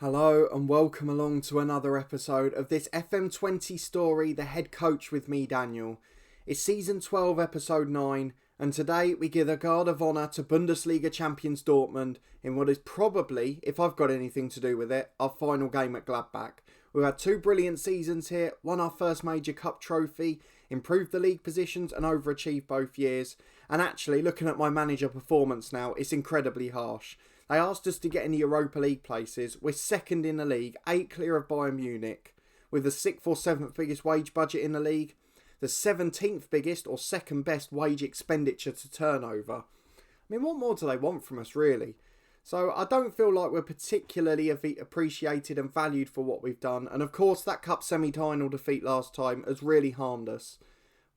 Hello and welcome along to another episode of this FM20 story, The Head Coach with me, Daniel. It's season 12, episode 9, and today we give the guard of honour to Bundesliga champions Dortmund in what is probably, if I've got anything to do with it, our final game at Gladbach. We've had 2 brilliant seasons here, won our first major cup trophy, improved the league positions and overachieved both years. And actually, looking at my manager performance now, it's incredibly harsh. They asked us to get in the Europa League places. We're second in the league, 8 clear of Bayern Munich, with the 6th or 7th biggest wage budget in the league, the 17th biggest or second best wage expenditure to turnover. I mean, what more do they want from us, really? So I don't feel like we're particularly appreciated and valued for what we've done. And of course, that cup semi-final defeat last time has really harmed us.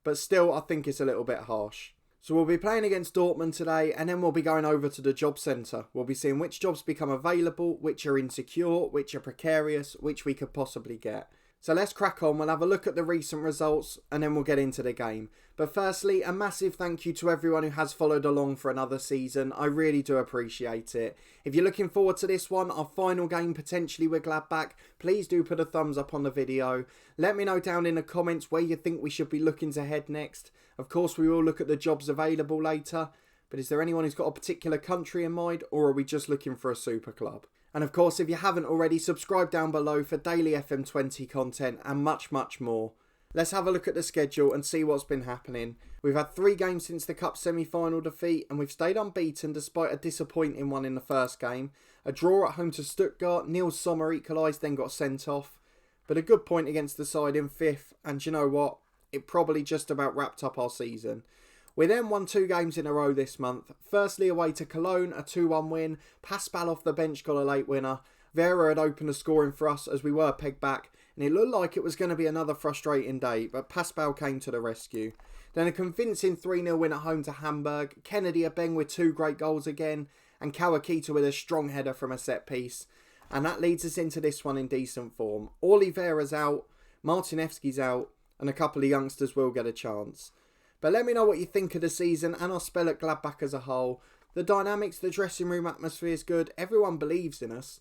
But still, I think it's a little bit harsh. So we'll be playing against Dortmund today, and then we'll be going over to the job centre. We'll be seeing which jobs become available, which are insecure, which are precarious, which we could possibly get. So let's crack on. We'll have a look at the recent results and then we'll get into the game. But firstly, a massive thank you to everyone who has followed along for another season. I really do appreciate it. If you're looking forward to this one, our final game potentially with Gladbach, please do put a thumbs up on the video. Let me know down in the comments where you think we should be looking to head next. Of course, we will look at the jobs available later. But is there anyone who's got a particular country in mind, or are we just looking for a super club? And of course, if you haven't already, subscribe down below for daily FM20 content and much, much more. Let's have a look at the schedule and see what's been happening. We've had 3 games since the cup semi-final defeat and we've stayed unbeaten despite a disappointing one in the first game. A draw at home to Stuttgart, Niels Sommer equalised, then got sent off. But a good point against the side in 5th, and you know what? It probably just about wrapped up our season. We then won 2 games in a row this month. Firstly away to Cologne, a 2-1 win. Pascal off the bench got a late winner. Vera had opened the scoring for us as we were pegged back, and it looked like it was going to be another frustrating day, but Pascal came to the rescue. Then a convincing 3-0 win at home to Hamburg. Kennedy Abeng with 2 great goals again, and Kawakita with a strong header from a set piece. And that leads us into this one in decent form. Oliveira's out, Martinevski's out, and a couple of youngsters will get a chance. But let me know what you think of the season and our spell at Gladbach as a whole. The dynamics, the dressing room atmosphere is good. Everyone believes in us.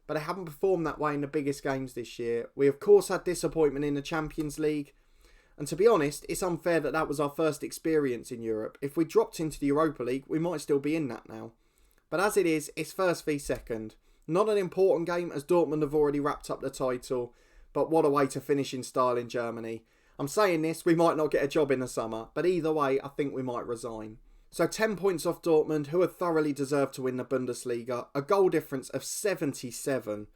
But I haven't performed that way in the biggest games this year. We of course had disappointment in the Champions League. And to be honest, it's unfair that that was our first experience in Europe. If we dropped into the Europa League, we might still be in that now. But as it is, it's first v second. Not an important game as Dortmund have already wrapped up the title. But what a way to finish in style in Germany. I'm saying this, we might not get a job in the summer, but either way, I think we might resign. So 10 points off Dortmund, who had thoroughly deserved to win the Bundesliga, a goal difference of 77.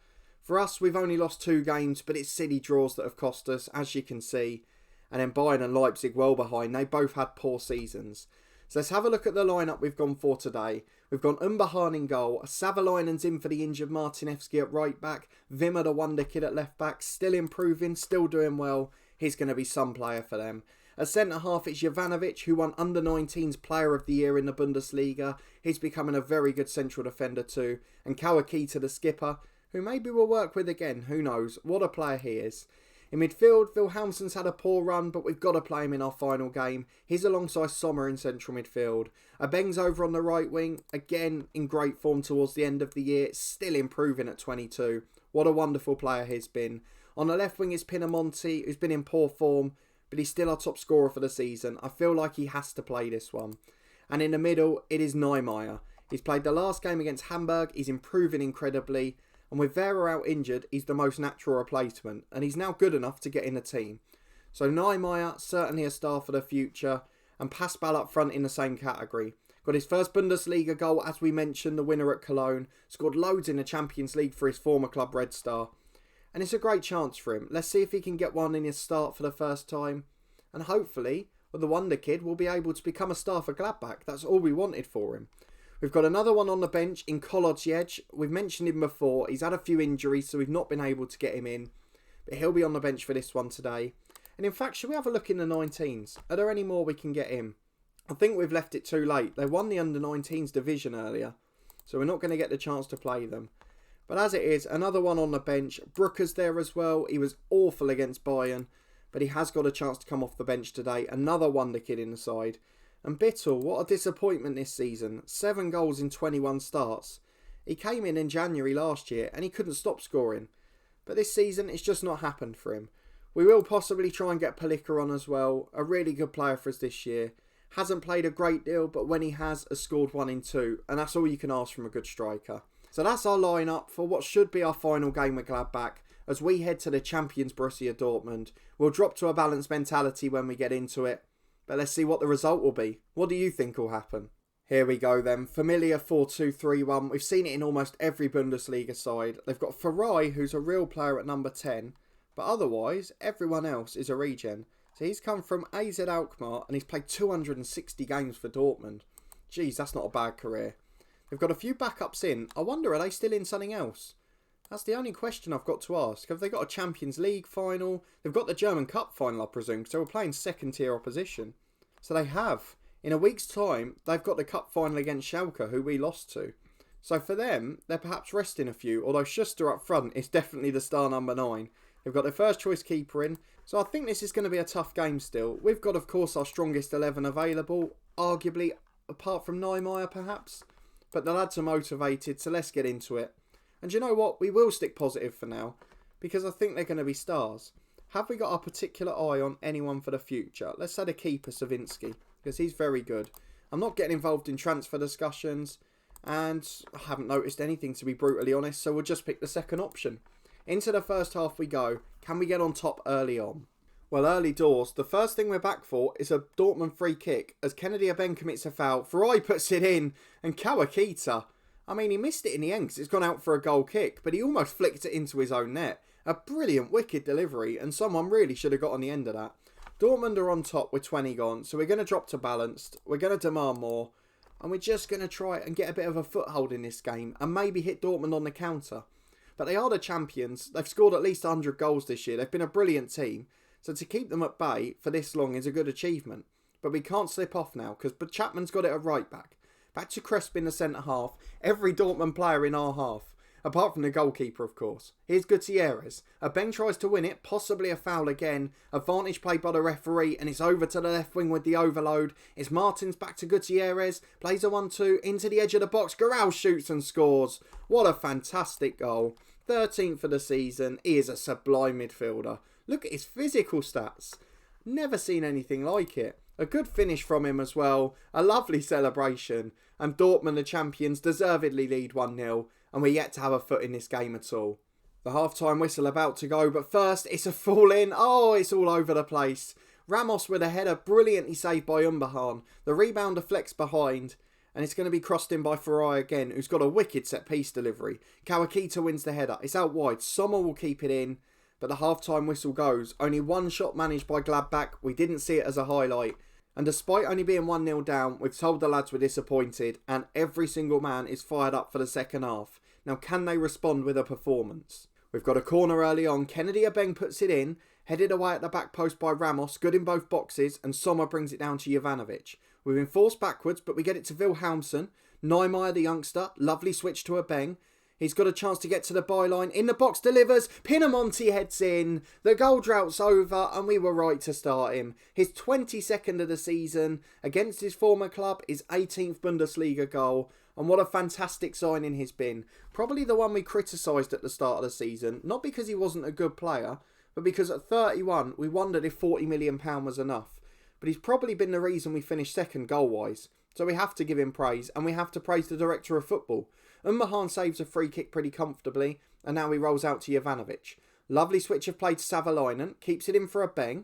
For us, we've only lost 2 games, but it's silly draws that have cost us, as you can see. And then Bayern and Leipzig well behind, they both had poor seasons. So let's have a look at the lineup we've gone for today. We've gone Umbahan in goal, Savalainen's in for the injured Martinevski at right back, Wimmer the wonder kid at left back, still improving, still doing well. He's going to be some player for them. At centre-half, it's Jovanovic, who won Under-19's Player of the Year in the Bundesliga. He's becoming a very good central defender too. And Kawakita, the skipper, who maybe we'll work with again. Who knows? What a player he is. In midfield, Wilhelmsen's had a poor run, but we've got to play him in our final game. He's alongside Sommer in central midfield. Abeng's over on the right wing, again in great form towards the end of the year, still improving at 22. What a wonderful player he's been. On the left wing is Pinamonti, who's been in poor form, but he's still our top scorer for the season. I feel like he has to play this one. And in the middle, it is Niemeyer. He's played the last game against Hamburg, he's improving incredibly, and with Vera out injured, he's the most natural replacement, and he's now good enough to get in the team. So Niemeyer, certainly a star for the future, and Pascal up front in the same category. Got his first Bundesliga goal, as we mentioned, the winner at Cologne. Scored loads in the Champions League for his former club Red Star. And it's a great chance for him. Let's see if he can get one in his start for the first time. And hopefully, with the wonder kid, we'll be able to become a star for Gladbach. That's all we wanted for him. We've got another one on the bench in Kolodziej. We've mentioned him before. He's had a few injuries, so we've not been able to get him in. But he'll be on the bench for this one today. And in fact, should we have a look in the 19s? Are there any more we can get in? I think we've left it too late. They won the under-19s division earlier. So we're not going to get the chance to play them. But as it is, another one on the bench. Brooker's there as well. He was awful against Bayern, but he has got a chance to come off the bench today. Another wonder kid in the side. And Bittel, what a disappointment this season. 7 goals in 21 starts. He came in January last year and he couldn't stop scoring. But this season, it's just not happened for him. We will possibly try and get Palika on as well. A really good player for us this year. Hasn't played a great deal, but when he has scored 1 in 2. And that's all you can ask from a good striker. So that's our lineup for what should be our final game with Gladbach as we head to the champions Borussia Dortmund. We'll drop to a balanced mentality when we get into it. But let's see what the result will be. What do you think will happen? Here we go then. Familiar 4-2-3-1. We've seen it in almost every Bundesliga side. They've got Farai, who's a real player at number 10. But otherwise, everyone else is a regen. So he's come from AZ Alkmaar and he's played 260 games for Dortmund. Jeez, that's not a bad career. They've got a few backups in. I wonder, are they still in something else? That's the only question I've got to ask. Have they got a Champions League final? They've got the German Cup final, I presume, because they were playing second tier opposition. So they have. In a week's time, they've got the cup final against Schalke, who we lost to. So for them, they're perhaps resting a few, although Schuster up front is definitely the star number 9. They've got their first choice keeper in, so I think this is going to be a tough game still. We've got, of course, our strongest 11 available, arguably, apart from Niemeyer perhaps. But the lads are motivated, so let's get into it. And you know what? We will stick positive for now, because I think they're going to be stars. Have we got our particular eye on anyone for the future? Let's say the keeper, Savinsky, because he's very good. I'm not getting involved in transfer discussions, and I haven't noticed anything, to be brutally honest, so we'll just pick the second option. Into the first half we go. Can we get on top early on? Well, early doors. The first thing we're back for is a Dortmund free kick, as Kennedy Abeng commits a foul. Farai puts it in, and Kawakita, I mean, he missed it in the end because it's gone out for a goal kick, but he almost flicked it into his own net. A brilliant, wicked delivery, and someone really should have got on the end of that. Dortmund are on top with 20 gone, so we're going to drop to balanced. We're going to demand more, and we're just going to try and get a bit of a foothold in this game and maybe hit Dortmund on the counter. But they are the champions. They've scored at least 100 goals this year. They've been a brilliant team, so to keep them at bay for this long is a good achievement. But we can't slip off now, because Chapman's got it at right back. Back to Cresp in the centre half. Every Dortmund player in our half. Apart from the goalkeeper, of course. Here's Gutierrez. Abeng tries to win it. Possibly a foul again. Advantage played by the referee. And it's over to the left wing with the overload. It's Martins back to Gutierrez. Plays a 1-2 into the edge of the box. Garral shoots and scores. What a fantastic goal. 13th for the season. He is a sublime midfielder. Look at his physical stats. Never seen anything like it. A good finish from him as well. A lovely celebration. And Dortmund, the champions, deservedly lead 1-0. And we're yet to have a foot in this game at all. The half-time whistle about to go. But first, it's a fall-in. Oh, it's all over the place. Ramos with a header brilliantly saved by Umbahan. The rebound deflects behind. And it's going to be crossed in by Farai again, who's got a wicked set-piece delivery. Kawakita wins the header. It's out wide. Sommer will keep it in. But the half-time whistle goes. Only one shot managed by Gladbach. We didn't see it as a highlight. And despite only being 1-0 down, we've told the lads we're disappointed. And every single man is fired up for the second half. Now, can they respond with a performance? We've got a corner early on. Kennedy Abeng puts it in. Headed away at the back post by Ramos. Good in both boxes. And Sommer brings it down to Jovanovic. We've been forced backwards, but we get it to Wilhelmsen. Niemeyer, the youngster. Lovely switch to Abeng. He's got a chance to get to the byline. In the box, delivers. Pinamonti heads in. The goal drought's over, and we were right to start him. His 22nd of the season against his former club, his 18th Bundesliga goal. And what a fantastic signing he's been. Probably the one we criticised at the start of the season. Not because he wasn't a good player, but because at 31, we wondered if £40 million was enough. But he's probably been the reason we finished second goal-wise. So we have to give him praise, and we have to praise the director of football. Umbahan saves a free kick pretty comfortably, and now he rolls out to Jovanovic. Lovely switch of play to Savalainen, keeps it in for Abeng.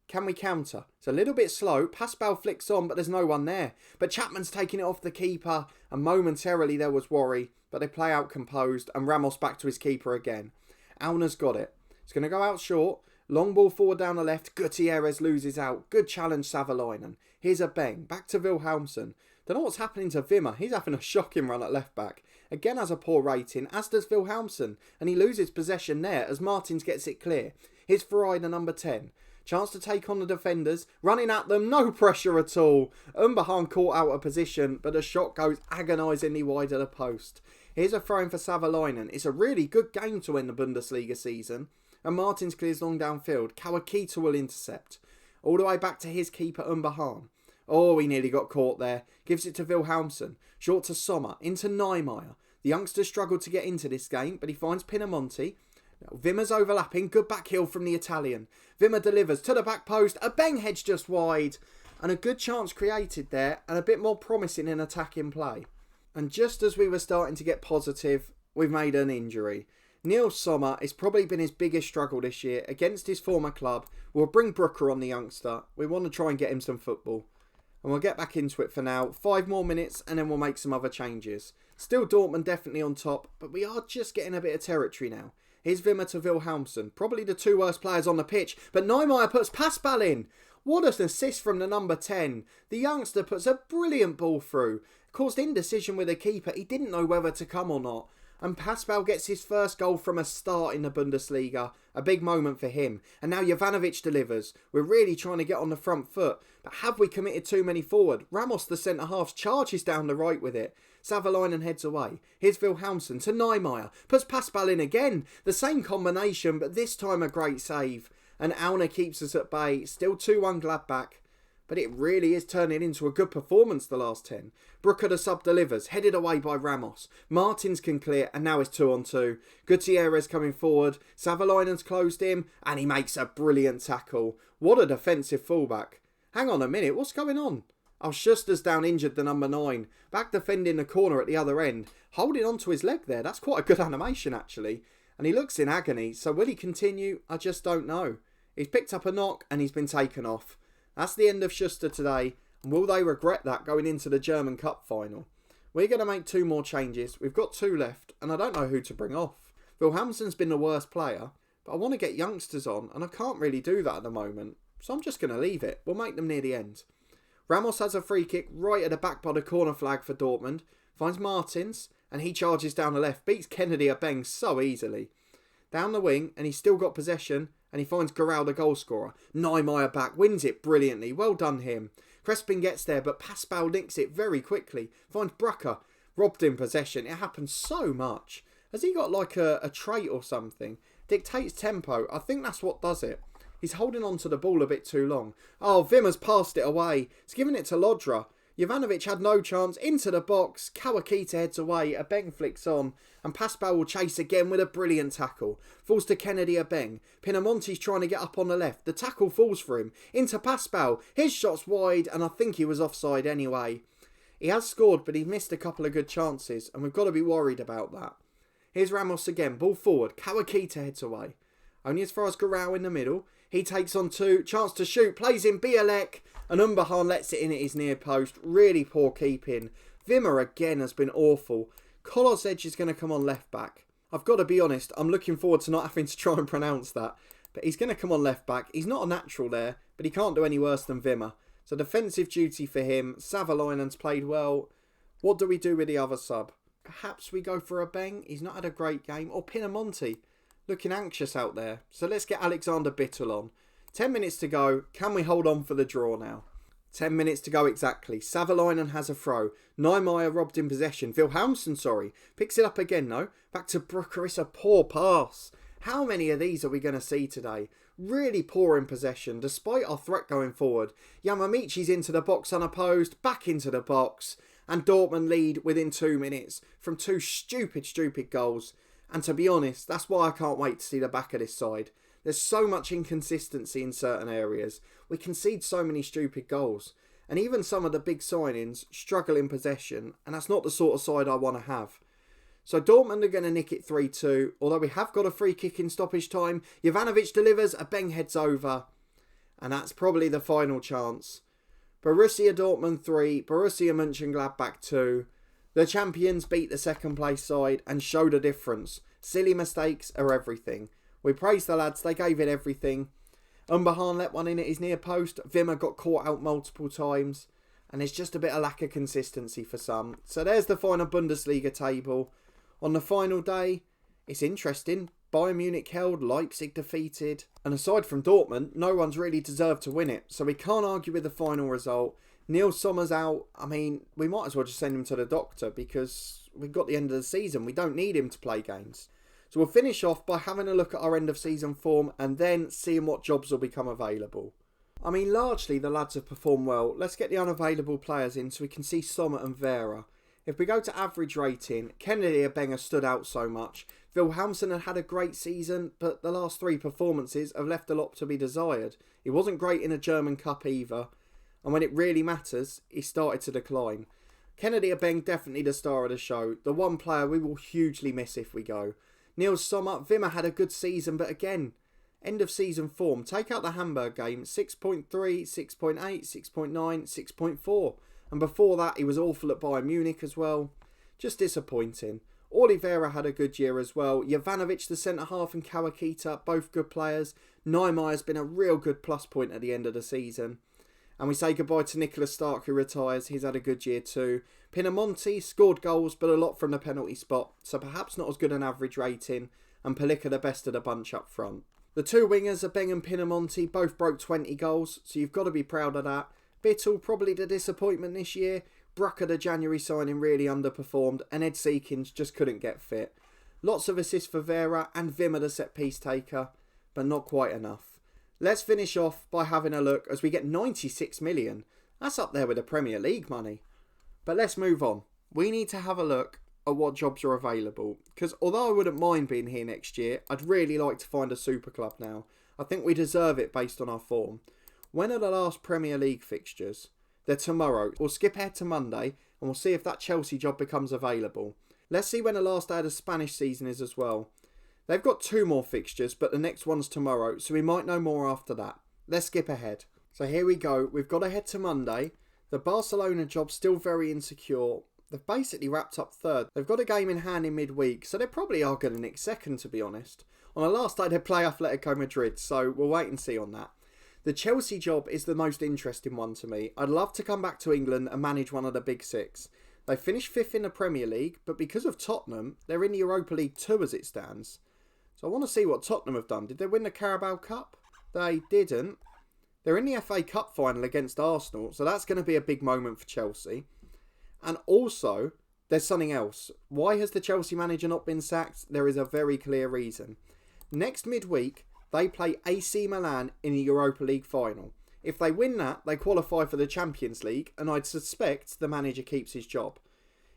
Can we counter? It's a little bit slow, Pascal flicks on, but there's no one there. But Chapman's taking it off the keeper, and momentarily there was worry, but they play out composed, and Ramos back to his keeper again. Auner's got it. It's going to go out short. Long ball forward down the left. Gutierrez loses out. Good challenge, Savalainen. Here's Abeng. Back to Wilhelmsen. Don't know what's happening to Wimmer. He's having a shocking run at left back. Again has a poor rating, as does Wilhelmsen. And he loses possession there as Martins gets it clear. Here's Farai, the number 10. Chance to take on the defenders. Running at them. No pressure at all. Umbahan caught out of position, but the shot goes agonisingly wide of the post. Here's a throw-in for Savalainen. It's a really good game to end the Bundesliga season. And Martins clears long downfield. Kawakita will intercept. All the way back to his keeper, Umbahan. Oh, he nearly got caught there. Gives it to Wilhelmsen. Short to Sommer. Into Niemeyer. The youngsters struggled to get into this game, but he finds Pinamonti. Now, Wimmer's overlapping. Good back heel from the Italian. Wimmer delivers to the back post. A bang head's just wide. And a good chance created there, and a bit more promising in attacking play. And just as we were starting to get positive, we've made an injury. Neil Sommer, it's probably been his biggest struggle this year against his former club. We'll bring Brooker on, the youngster. We want to try and get him some football. And we'll get back into it for now. 5 more minutes and then we'll make some other changes. Still Dortmund definitely on top, but we are just getting a bit of territory now. Here's Wimmer to Wilhelmsen. Probably the 2 worst players on the pitch, but Neumeier puts Passball in. What an assist from the number 10. The youngster puts a brilliant ball through. Caused indecision with the keeper. He didn't know whether to come or not. And Passball gets his first goal from a start in the Bundesliga. A big moment for him. And now Jovanovic delivers. We're really trying to get on the front foot. But have we committed too many forward? Ramos, the centre-half, charges down the right with it. Savalainen heads away. Here's Wilhelmsen to Neumeier. Puts Passball in again. The same combination, but this time a great save. And Auna keeps us at bay. Still 2-1 Gladbach. But it really is turning into a good performance the last 10. Brooker the sub delivers, headed away by Ramos. Martins can clear, and now it's 2-on-2. Gutierrez coming forward. Savalainen's closed him, and he makes a brilliant tackle. What a defensive fullback. Hang on a minute, what's going on? Oh, Schuster's down injured, the number 9. Back defending the corner at the other end. Holding onto his leg there. That's quite a good animation, actually. And he looks in agony, so will he continue? I just don't know. He's picked up a knock, and he's been taken off. That's the end of Schuster today, and will they regret that going into the German Cup final? We're going to make 2 more changes. We've got 2 left, and I don't know who to bring off. Wilhelmsen's been the worst player, but I want to get youngsters on, and I can't really do that at the moment, so I'm just going to leave it. We'll make them near the end. Ramos has a free kick right at the back by the corner flag for Dortmund, finds Martins, and he charges down the left, beats Kennedy a bang so easily. Down the wing, and he's still got possession, and he finds Garral the goal scorer. Neumeier back, wins it brilliantly. Well done him. Crespin gets there, but Passball nicks it very quickly. Finds Brooker, robbed in possession. It happens so much. Has he got like a trait or something? Dictates tempo. I think that's what does it. He's holding on to the ball a bit too long. Oh, Wimmer's passed it away. He's giving it to Lodra. Jovanovic had no chance. Into the box. Kawakita heads away. A bang flicks on. And Passball will chase again with a brilliant tackle. Falls to Kennedy a bang. Pinamonti's trying to get up on the left. The tackle falls for him. Into Passball. His shot's wide, and I think he was offside anyway. He has scored, but he missed a couple of good chances, and we've got to be worried about that. Here's Ramos again. Ball forward. Kawakita heads away. Only as far as Garral in the middle. He takes on 2. Chance to shoot. Plays in Bialek. And Umbahan lets it in at his near post. Really poor keeping. Wimmer again has bing awful. Kolosec is going to come on left back. I've got to be honest, I'm looking forward to not having to try and pronounce that. But he's going to come on left back. He's not a natural there, but he can't do any worse than Wimmer. So defensive duty for him. Savalainen's played well. What do we do with the other sub? Perhaps we go for a bang. He's not had a great game. Or Pinamonti. Looking anxious out there. So let's get Alexander Bittel on. 10 minutes to go. Can we hold on for the draw now? 10 minutes to go exactly. Savalainen has a throw. Neumeier robbed in possession. Wilhelmsen, picks it up again though. Back to Brooker. It's a poor pass. How many of these are we going to see today? Really poor in possession, despite our threat going forward. Yamamichi's into the box unopposed. Back into the box. And Dortmund lead within 2 minutes from 2 stupid goals. And to be honest, that's why I can't wait to see the back of this side. There's so much inconsistency in certain areas. We concede so many stupid goals. And even some of the big signings struggle in possession. And that's not the sort of side I want to have. So Dortmund are going to nick it 3-2. Although we have got a free kick in stoppage time. Jovanovic delivers. A bang heads over. And that's probably the final chance. Borussia Dortmund 3. Borussia Mönchengladbach 2. The champions beat the second place side and showed a difference. Silly mistakes are everything. We praised the lads, they gave it everything. Umbahan let one in at his near post. Wimmer got caught out multiple times. And there's just a bit of lack of consistency for some. So there's the final Bundesliga table. On the final day, it's interesting. Bayern Munich held, Leipzig defeated. And aside from Dortmund, no one's really deserved to win it. So we can't argue with the final result. Neil Sommer's out. I mean, we might as well just send him to the doctor because we've got the end of the season. We don't need him to play games. So we'll finish off by having a look at our end of season form and then seeing what jobs will become available. I mean, largely the lads have performed well. Let's get the unavailable players in so we can see Sommer and Vera. If we go to average rating, Kennedy Abenga stood out so much. Wilhelmsen had a great season, but the last 3 performances have left a lot to be desired. He wasn't great in a German Cup either, and when it really matters, he started to decline. Kennedy Abeng definitely the star of the show, the one player we will hugely miss if we go. Niels Sommer, Wimmer had a good season, but again, end of season form. Take out the Hamburg game, 6.3, 6.8, 6.9, 6.4. And before that, he was awful at Bayern Munich as well. Just disappointing. Oliveira had a good year as well. Jovanovic, the centre-half, and Kawakita, both good players. Neymeyer's been a real good plus point at the end of the season. And we say goodbye to Nicholas Stark, who retires. He's had a good year too. Pinamonti scored goals, but a lot from the penalty spot, so perhaps not as good an average rating. And Palika the best of the bunch up front. The 2 wingers, Abeng and Pinamonti, both broke 20 goals, so you've got to be proud of that. Bittel, probably the disappointment this year. Brucker, the January signing, really underperformed, and Ed Seekins just couldn't get fit. Lots of assists for Vera and Wimmer, the set-piece taker, but not quite enough. Let's finish off by having a look as we get 96 million. That's up there with the Premier League money. But let's move on. We need to have a look at what jobs are available, because although I wouldn't mind being here next year, I'd really like to find a super club now. I think we deserve it based on our form. When are the last Premier League fixtures? They're tomorrow. We'll skip ahead to Monday and we'll see if that Chelsea job becomes available. Let's see when the last day of the Spanish season is as well. They've got 2 more fixtures, but the next one's tomorrow, so we might know more after that. Let's skip ahead. So here we go. We've got ahead to Monday. The Barcelona job's still very insecure. They've basically wrapped up 3rd. They've got a game in hand in midweek, so they probably are going to nick 2nd, to be honest. On the last day, they play Atletico Madrid, so we'll wait and see on that. The Chelsea job is the most interesting one to me. I'd love to come back to England and manage one of the big 6. They finished 5th in the Premier League, but because of Tottenham, they're in the Europa League 2 as it stands. So I want to see what Tottenham have done. Did they win the Carabao Cup? They didn't. They're in the FA Cup final against Arsenal, so that's going to be a big moment for Chelsea. And also, there's something else. Why has the Chelsea manager not been sacked? There is a very clear reason. Next midweek, they play AC Milan in the Europa League final. If they win that, they qualify for the Champions League, and I'd suspect the manager keeps his job.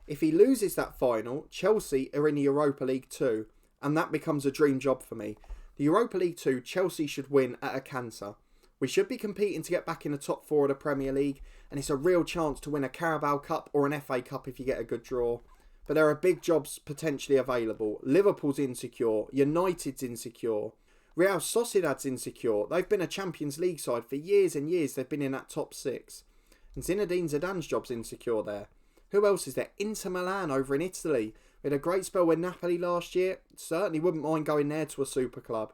If he loses that final, Chelsea are in the Europa League 2, and that becomes a dream job for me. The Europa League 2, Chelsea should win at a canter. We should be competing to get back in the top 4 of the Premier League, and it's a real chance to win a Carabao Cup or an FA Cup if you get a good draw. But there are big jobs potentially available. Liverpool's insecure, United's insecure, Real Sociedad's insecure. They've been a Champions League side for years and years. They've been in that top 6. And Zinedine Zidane's job's insecure there. Who else is there? Inter Milan over in Italy. We had a great spell with Napoli last year. Certainly wouldn't mind going there to a super club.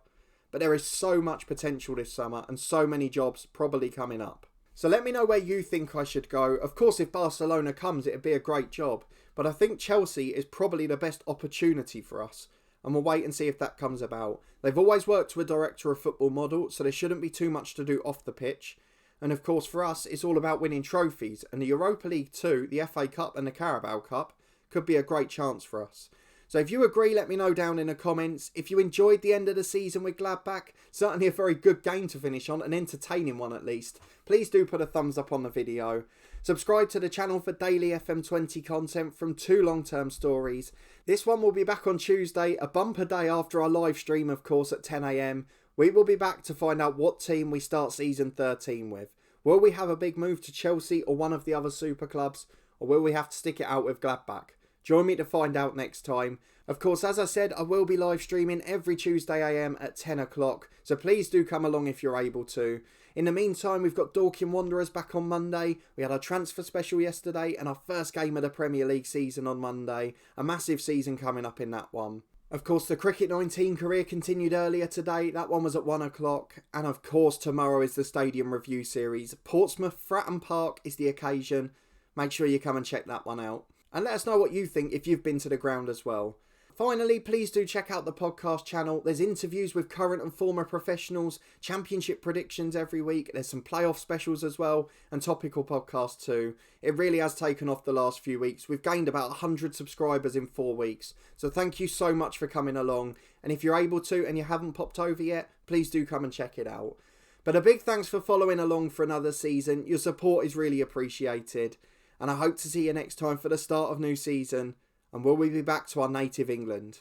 But there is so much potential this summer and so many jobs probably coming up. So let me know where you think I should go. Of course, if Barcelona comes, it'd be a great job. But I think Chelsea is probably the best opportunity for us. And we'll wait and see if that comes about. They've always worked to a director of football model, so there shouldn't be too much to do off the pitch. And of course, for us, it's all about winning trophies. And the Europa League 2, the FA Cup and the Carabao Cup could be a great chance for us. So if you agree, let me know down in the comments. If you enjoyed the end of the season with Gladbach, certainly a very good game to finish on, an entertaining one at least. Please do put a thumbs up on the video. Subscribe to the channel for daily FM20 content from 2 long-term stories. This one will be back on Tuesday, a bumper day after our live stream, of course, at 10 AM. We will be back to find out what team we start season 13 with. Will we have a big move to Chelsea or one of the other super clubs, or will we have to stick it out with Gladbach? Join me to find out next time. Of course, as I said, I will be live streaming every Tuesday AM at 10 o'clock, so please do come along if you're able to. In the meantime, we've got Dorking Wanderers back on Monday. We had our transfer special yesterday and our first game of the Premier League season on Monday. A massive season coming up in that one. Of course, the Cricket 19 career continued earlier today. That one was at 1 o'clock. And of course, tomorrow is the Stadium Review Series. Portsmouth Fratton Park is the occasion. Make sure you come and check that one out. And let us know what you think if you've been to the ground as well. Finally, please do check out the podcast channel. There's interviews with current and former professionals, championship predictions every week. There's some playoff specials as well, and topical podcasts too. It really has taken off the last few weeks. We've gained about 100 subscribers in 4 weeks. So thank you so much for coming along. And if you're able to and you haven't popped over yet, please do come and check it out. But a big thanks for following along for another season. Your support is really appreciated. and I hope to see you next time for the start of new season. And will we be back to our native England?